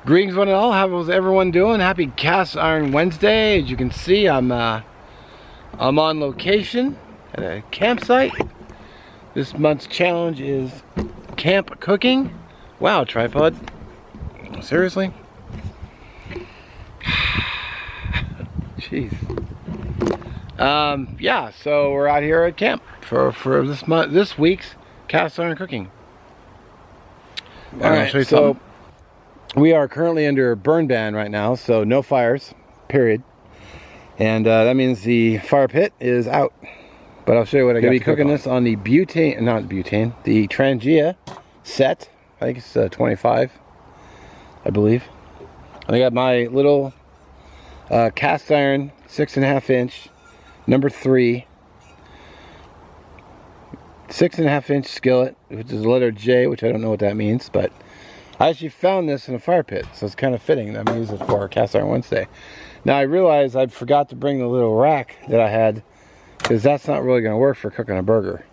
Greetings one and all, how's everyone doing? Happy Cast Iron Wednesday. As you can see, I'm on location at a campsite. This month's challenge is camp cooking. Wow, tripod. Seriously? Jeez. Yeah, so we're out here at camp for this week's Cast Iron cooking. Alright, so we are currently under a burn ban right now, so no fires, period. And that means the fire pit is out. But I'll show you what I got. Gonna be cooking this on the the Trangia set. I think it's 25, I believe. And I got my little cast iron 6.5 inch, number 3, 6.5 inch skillet, which is the letter J, which I don't know what that means, but I actually found this in a fire pit, so it's kind of fitting that I'm going to use it for Cast Iron Wednesday. Now I realized I forgot to bring the little rack that I had, because that's not really going to work for cooking a burger.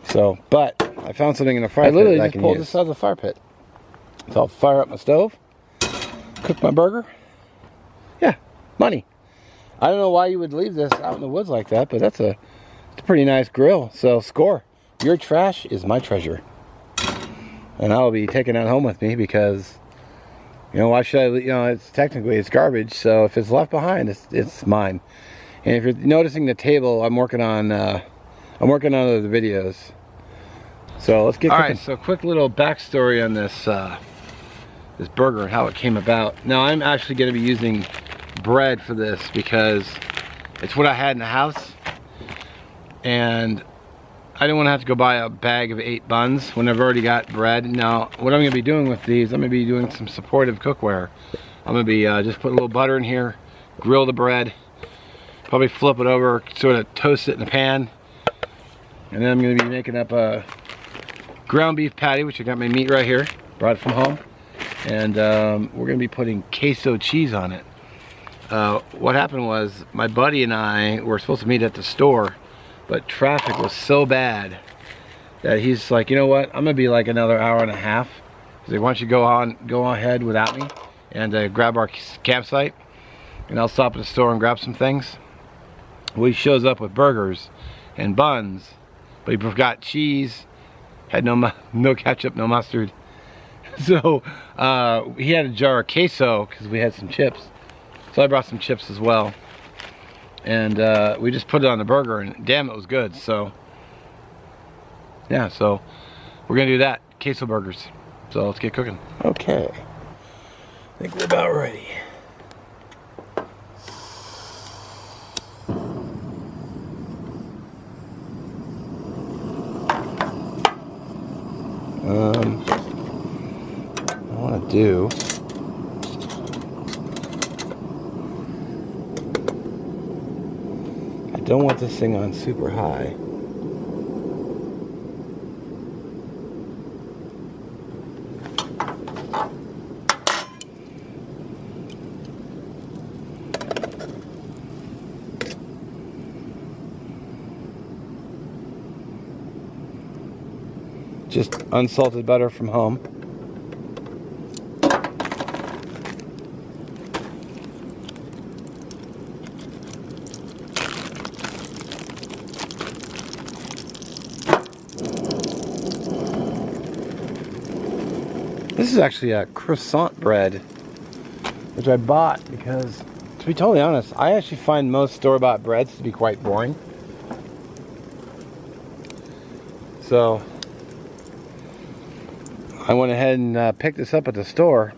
So, but I found something in the fire pit. I literally just pulled this out of the fire pit. So I'll fire up my stove, cook my burger. Yeah, money. I don't know why you would leave this out in the woods like that, but it's a pretty nice grill. So score. Your trash is my treasure. And I'll be taking that home with me because, you know, why should I, you know, it's garbage, so if it's left behind, it's mine. And if you're noticing the table, I'm working on other videos. So let's get cooking. Alright, so quick little backstory on this this burger and how it came about. Now I'm actually going to be using bread for this because it's what I had in the house, and I didn't want to have to go buy a bag of 8 buns when I've already got bread. Now, what I'm going to be doing with these, I'm going to be doing some supportive cookware. I'm going to be just put a little butter in here, grill the bread, probably flip it over, sort of toast it in the pan, and then I'm going to be making up a ground beef patty, which I got my meat right here, brought it from home, and we're going to be putting queso cheese on it. What happened was my buddy and I were supposed to meet at the store, but traffic was so bad that he's like, you know what, I'm gonna be like another hour and a half. He's like, why don't you go ahead without me and grab our campsite, and I'll stop at the store and grab some things. Well, he shows up with burgers and buns, but he forgot cheese, had no ketchup, no mustard. So he had a jar of queso because we had some chips. So I brought some chips as well. And we just put it on the burger, and damn, it was good. So yeah, so we're gonna do that, queso burgers. So let's get cooking. Okay, I think we're about ready. I want to do don't want this thing on super high. Just unsalted butter from home. This is actually a croissant bread, which I bought because, to be totally honest, I actually find most store-bought breads to be quite boring. So I went ahead and picked this up at the store,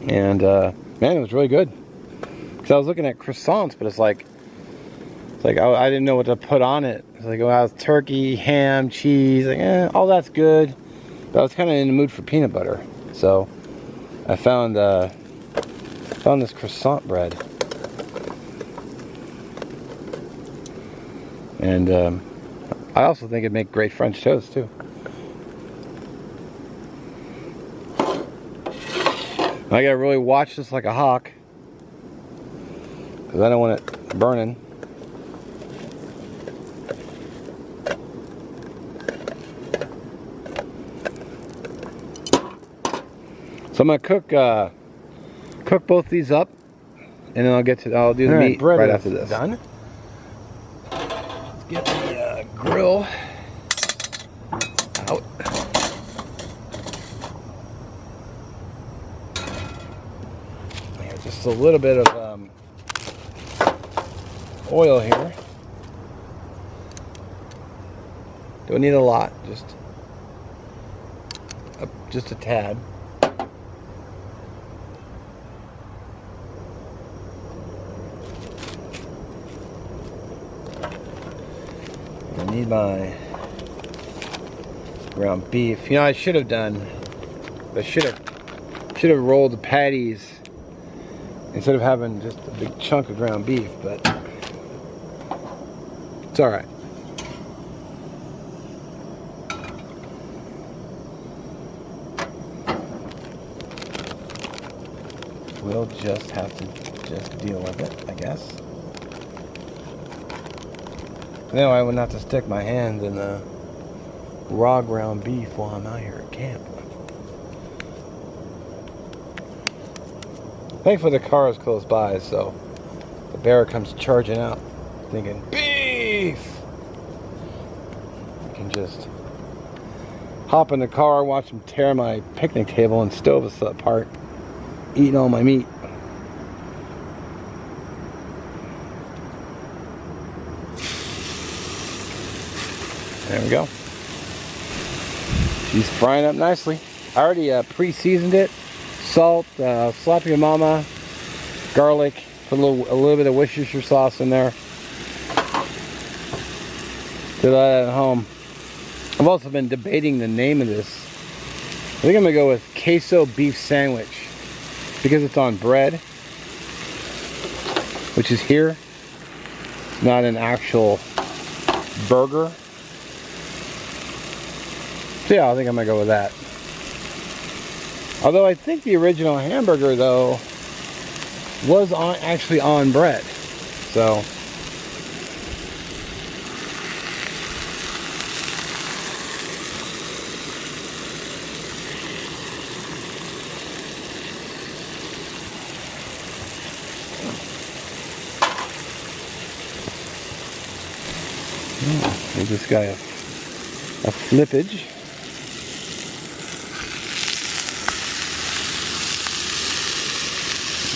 and man, it was really good. Because I was looking at croissants, but it's like I didn't know what to put on it. It's like, well, it's turkey, ham, cheese, like, all that's good. But I was kind of in the mood for peanut butter, so I found this croissant bread, and I also think it'd make great French toast too. I gotta really watch this like a hawk, because I don't want it burning. So I'm gonna cook both these up, and then I'll do the meat right after this. Done. Let's get the grill out. There's just a little bit of oil here. Don't need a lot, just a tad. I need my ground beef. You know, I should have rolled the patties instead of having just a big chunk of ground beef, but it's all right. We'll just have to deal with it, I guess. Then I wouldn't have to stick my hand in the raw ground beef while I'm out here at camp. Thankfully the car is close by, so the bear comes charging out thinking, beef! I can just hop in the car, watch him tear my picnic table and stove us apart, eating all my meat. There we go. She's frying up nicely. I already pre-seasoned it. Salt, sloppy mama, garlic, put a little bit of Worcestershire sauce in there. Did that at home. I've also been debating the name of this. I think I'm gonna go with Queso beef sandwich because it's on bread, which is here, not an actual burger. So yeah, I think I'm gonna go with that. Although I think the original hamburger though was actually on bread. So we just got a flippage.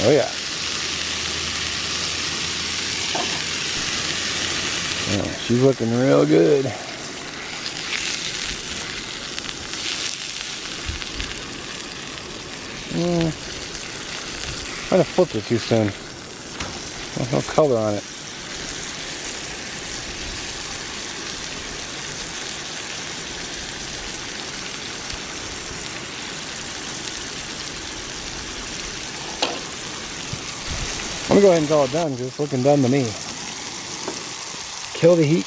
Oh yeah. Oh, she's looking real good. Might have flipped it too soon. There's no color on it. I'm gonna go ahead and call it done because it's looking done to me. Kill the heat.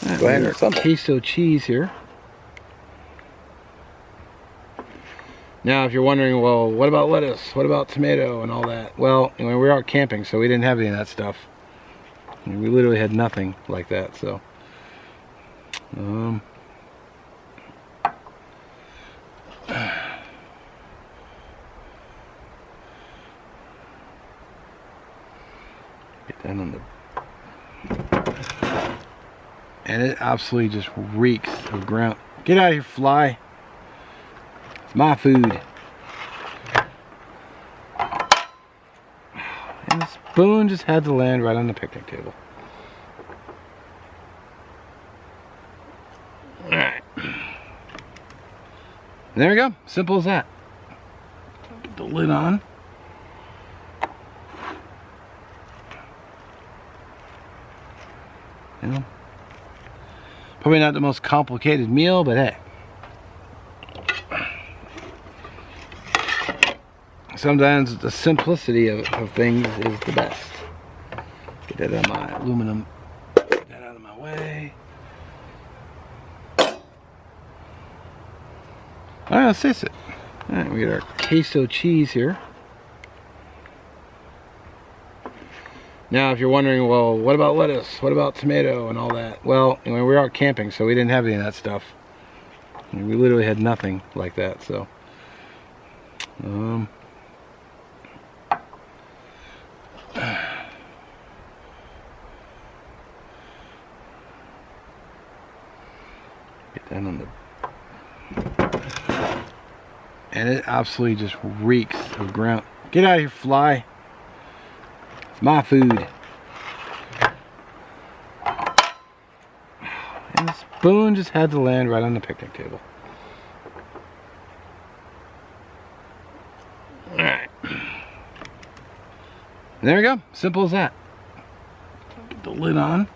And go ahead and some queso cheese here. Now, if you're wondering, well, what about lettuce? What about tomato and all that? Well, we were out camping, so we didn't have any of that stuff. We literally had nothing like that, so. Get that on the... And it absolutely just reeks of ground. Get out of here, fly. It's my food. And the spoon just had to land right on the picnic table. Alright. There we go. Simple as that. Get the lid on. You know, probably not the most complicated meal, but hey. Sometimes the simplicity of things is the best. Get that out of my aluminum. Get that out of my way. Alright, let's taste it. Alright, we get our queso cheese here. Now, if you're wondering, well, what about lettuce? What about tomato and all that? Well, we were out camping, so we didn't have any of that stuff. We literally had nothing like that, so. Get that on the... And it absolutely just reeks of ground. Get out of here, fly. It's my food. And the spoon just had to land right on the picnic table. Alright. There we go. Simple as that. Get the lid on.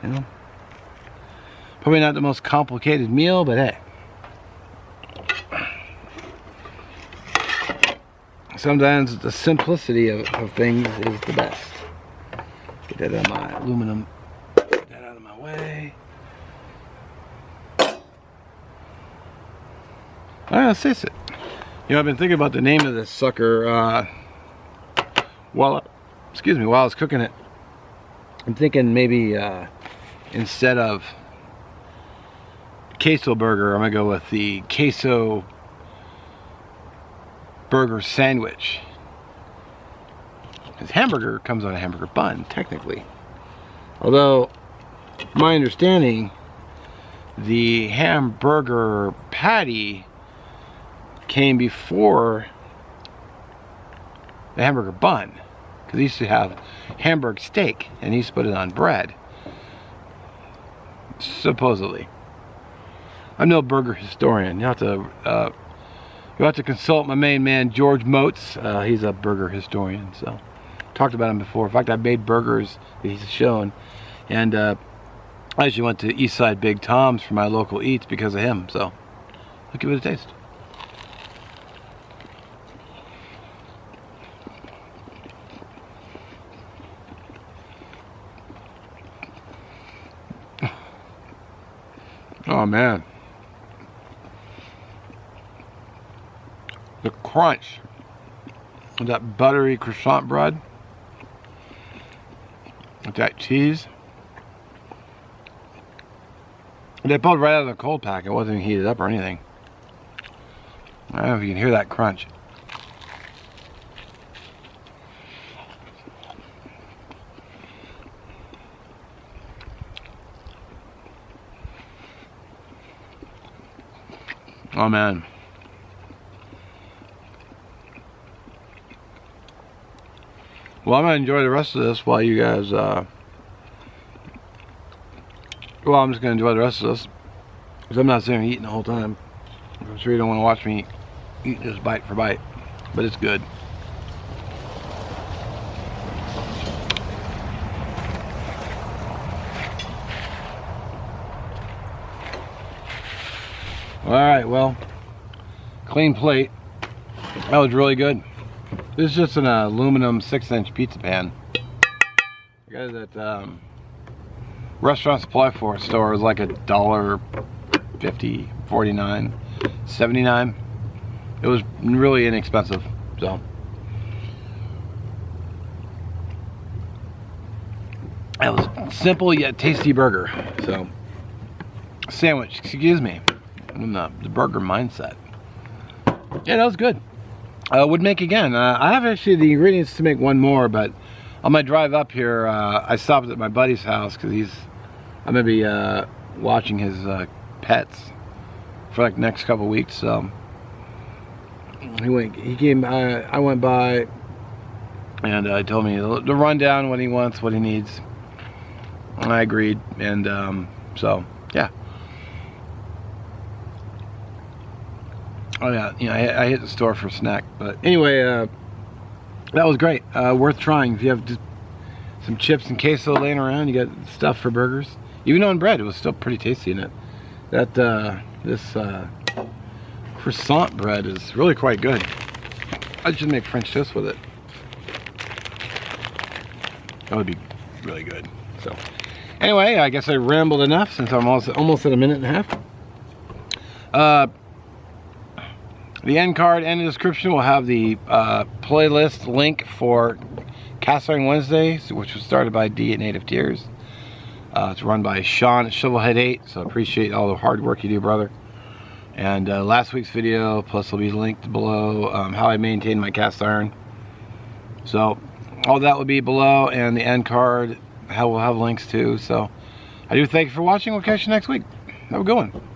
You know, probably not the most complicated meal, but hey. Sometimes the simplicity of things is the best. Get that out of my aluminum. Get that out of my way. Alright, let's taste it. You know, I've been thinking about the name of this sucker while I was cooking it. I'm thinking maybe instead of queso burger, I'm gonna go with the queso burger sandwich. Because hamburger comes on a hamburger bun, technically. Although, my understanding, the hamburger patty came before the hamburger bun. Because they used to have hamburg steak and he used to put it on bread. Supposedly. I'm no burger historian. You'll have to consult my main man George Motes. He's a burger historian, so talked about him before. In fact, I made burgers that he's shown, and I actually went to Eastside Big Tom's for my local eats because of him. So I'll give it a taste. Oh man. The crunch of that buttery croissant bread with that cheese. They pulled right out of the cold pack. It wasn't even heated up or anything. I don't know if you can hear that crunch. Oh man. Well, I'm gonna enjoy the rest of this while you guys well, I'm just gonna enjoy the rest of this because I'm not sitting here eating the whole time. I'm sure you don't want to watch me eat this bite for bite, but it's good. Alright, well, clean plate. That was really good. This is just an aluminum 6-inch pizza pan. I got it at restaurant supply store. It was like $1.50, 49, 79. It was really inexpensive. So that was a simple yet tasty burger. So sandwich, excuse me. I'm in the burger mindset. Yeah, that was good. Would make again. I have actually the ingredients to make one more, but on my drive up here, I stopped at my buddy's house because I'm gonna be watching his pets for like the next couple weeks. So he came. I went by, and he told me the rundown, what he wants, what he needs. And I agreed, and so yeah. Oh yeah, you know, I hit the store for a snack, but anyway, that was great. Worth trying. If you have just some chips and queso laying around, you got stuff for burgers. Even on bread, it was still pretty tasty in it. That this croissant bread is really quite good. I should make French toast with it. That would be really good. So anyway, I guess I rambled enough since I'm almost at a minute and a half. The end card and the description will have the playlist link for Cast Iron Wednesdays, which was started by D at Native Tears. It's run by Sean at Shovelhead8, so I appreciate all the hard work you do, brother. And last week's video, plus will be linked below, how I maintain my cast iron. So all that will be below, and the end card, how we'll have links too. So I do thank you for watching. We'll catch you next week. Have a good one.